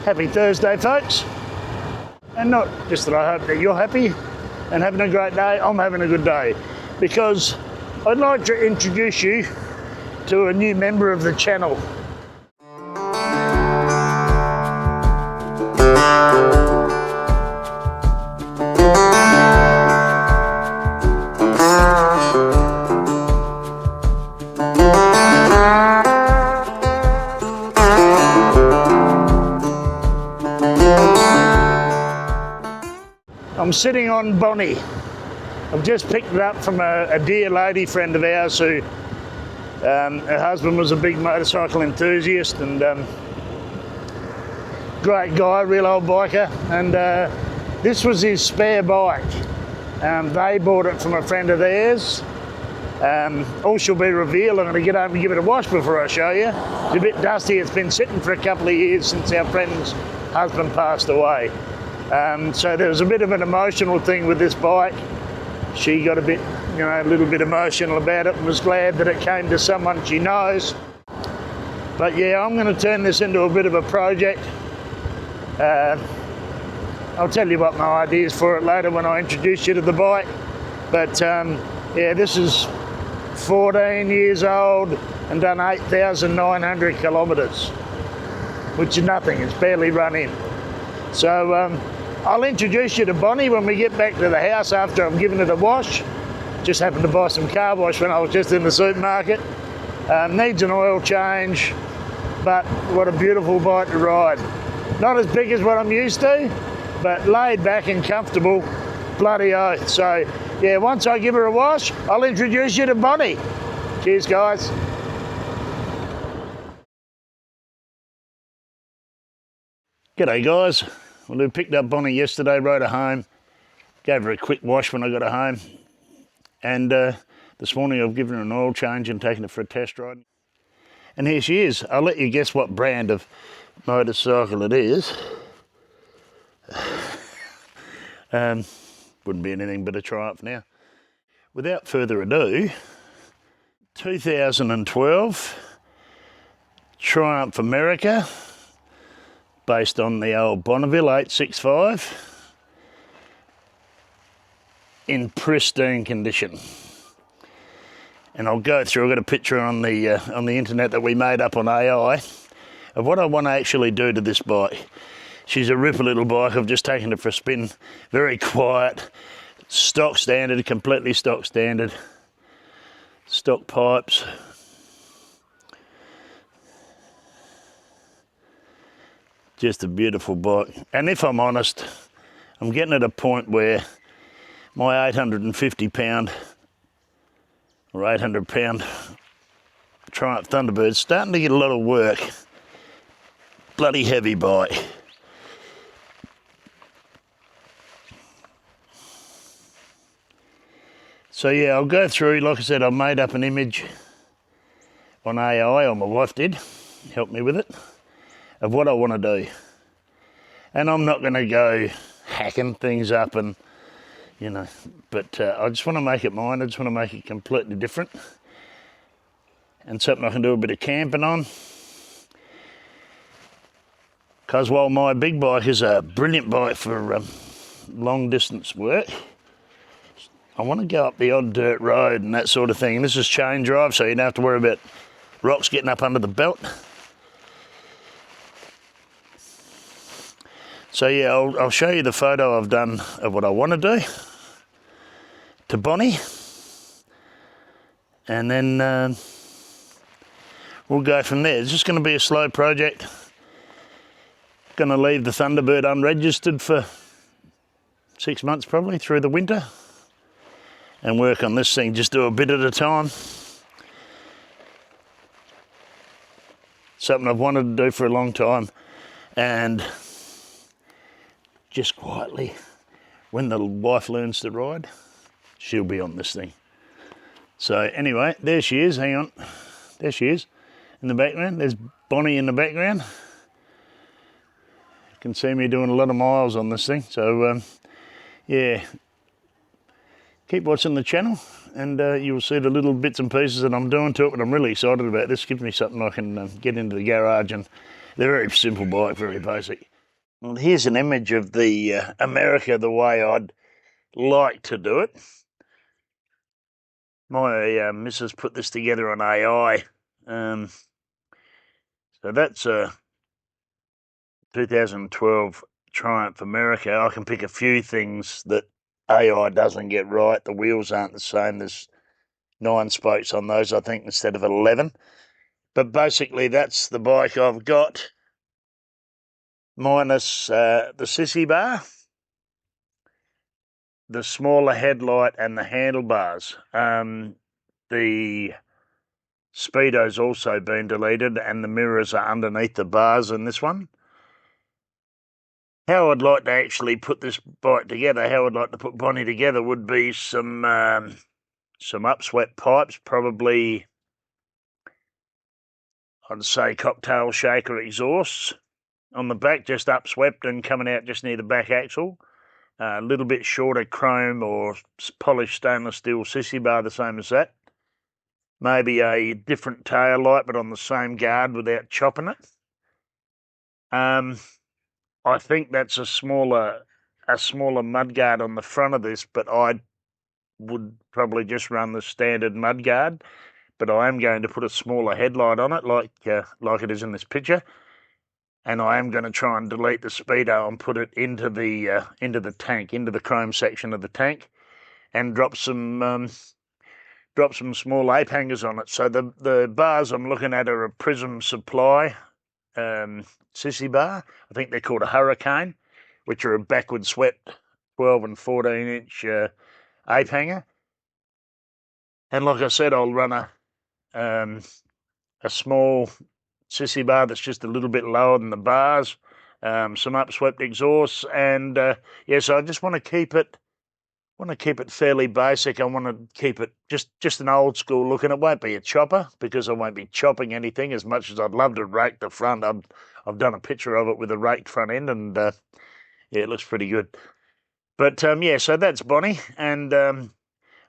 Happy Thursday, folks. And not just that I hope that you're happy and having a great day, I'm having a good day. Because I'd like to introduce you to a new member of the channel. I'm sitting on Bonnie. I've just picked it up from a dear lady friend of ours who, her husband was a big motorcycle enthusiast and great guy, real old biker, and this was his spare bike. They bought it from a friend of theirs. All shall be revealed. I'm going to get home and give it a wash before I show you. It's a bit dusty. It's been sitting for a couple of years since our friend's husband passed away. So there was a bit of an emotional thing with this bike. She got a bit, a little bit emotional about it and was glad that it came to someone she knows. But yeah, I'm going to turn this into a bit of a project. I'll tell you what my ideas for it later when I introduce you to the bike. But yeah, this is 14 years old and done 8,900 kilometres, which is nothing. It's barely run in. So I'll introduce you to Bonnie when we get back to the house after I've given it a wash. Just happened to buy some car wash when I was just in the supermarket. Needs an oil change, but what a beautiful bike to ride. Not as big as what I'm used to, but laid back and comfortable, bloody oath. So yeah, once I give her a wash, I'll introduce you to Bonnie. Cheers, guys. G'day, guys. Well, we picked up Bonnie yesterday, rode her home, gave her a quick wash when I got her home, and this morning I've given her an oil change and taken her for a test ride. And here she is. I'll let you guess what brand of motorcycle it is. Wouldn't be anything but a Triumph now. Without further ado, 2012 Triumph America, based on the old Bonneville 865, in pristine condition. And I'll go through. I've got a picture on the internet that we made up on AI of what I want to actually do to this bike. She's a ripper little bike. I've just taken her for a spin. Very quiet, stock standard, completely stock standard, stock pipes. Just a beautiful bike. And if I'm honest, I'm getting at a point where my 850 pound or 800 pound Triumph Thunderbird's starting to get a lot of work. Bloody heavy bike. So yeah, I'll go through. Like I said, I made up an image on AI, or my wife did, help me with it, of what I want to do. And I'm not going to go hacking things up and, but I just want to make it mine. I just want to make it completely different and something I can do a bit of camping on. Because while my big bike is a brilliant bike for long distance work, I want to go up the odd dirt road and that sort of thing. And this is chain drive, so you don't have to worry about rocks getting up under the belt. So yeah, I'll show you the photo I've done of what I want to do to Bonnie, and then we'll go from there. It's just going to be a slow project. Going to leave the Thunderbird unregistered for 6 months probably through the winter and work on this thing, just do a bit at a time. Something I've wanted to do for a long time, and just quietly, when the wife learns to ride, she'll be on this thing. So anyway, there she is, hang on. There she is in the background. There's Bonnie in the background. You can see me doing a lot of miles on this thing. So yeah, keep watching the channel and you'll see the little bits and pieces that I'm doing to it, but I'm really excited about this. Gives me something I can get into the garage and They're very simple bike, very basic. And here's an image of the America the way I'd like to do it. My missus put this together on AI. So that's a 2012 Triumph America. I can pick a few things that AI doesn't get right. The wheels aren't the same. There's 9 spokes on those, I think, instead of 11. But basically, that's the bike I've got, minus the sissy bar, the smaller headlight, and the handlebars. The speedo's also been deleted, and the mirrors are underneath the bars in this one. How I'd like to actually put this bike together, how I'd like to put Bonnie together, would be some upswept pipes, probably, I'd say, cocktail shaker exhausts on the back, just upswept and coming out just near the back axle. A little bit shorter chrome or polished stainless steel sissy bar, the same as that. Maybe a different tail light, but on the same guard without chopping it. I think that's a smaller mudguard on the front of this, but I would probably just run the standard mudguard. But I am going to put a smaller headlight on it, like it is in this picture. And I am going to try and delete the speedo and put it into the tank, into the chrome section of the tank, and drop some small ape hangers on it. So the bars I'm looking at are a Prism Supply sissy bar. I think they're called a Hurricane, which are a backward swept 12 and 14 inch ape hanger. And like I said, I'll run a small sissy bar that's just a little bit lower than the bars, some upswept exhausts, and so I just want to keep it fairly basic. I want to keep it just an old school look, and it won't be a chopper because I won't be chopping anything. As much as I'd love to rake the front, I've done a picture of it with a raked front end, and it looks pretty good. But so that's Bonnie, and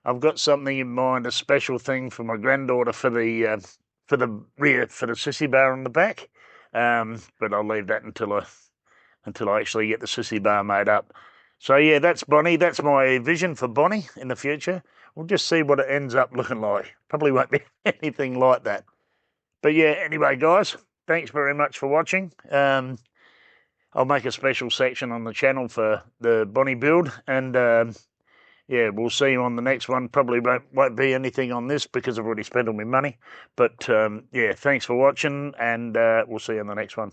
I've got something in mind, a special thing for my granddaughter for the rear, for the sissy bar on the back. But I'll leave that until I actually get the sissy bar made up. So yeah, that's Bonnie. That's my vision for Bonnie in the future. We'll just see what it ends up looking like. Probably won't be anything like that. But yeah, anyway, guys, thanks very much for watching. I'll make a special section on the channel for the Bonnie build, and we'll see you on the next one. Probably won't be anything on this because I've already spent all my money. But thanks for watching, and we'll see you on the next one.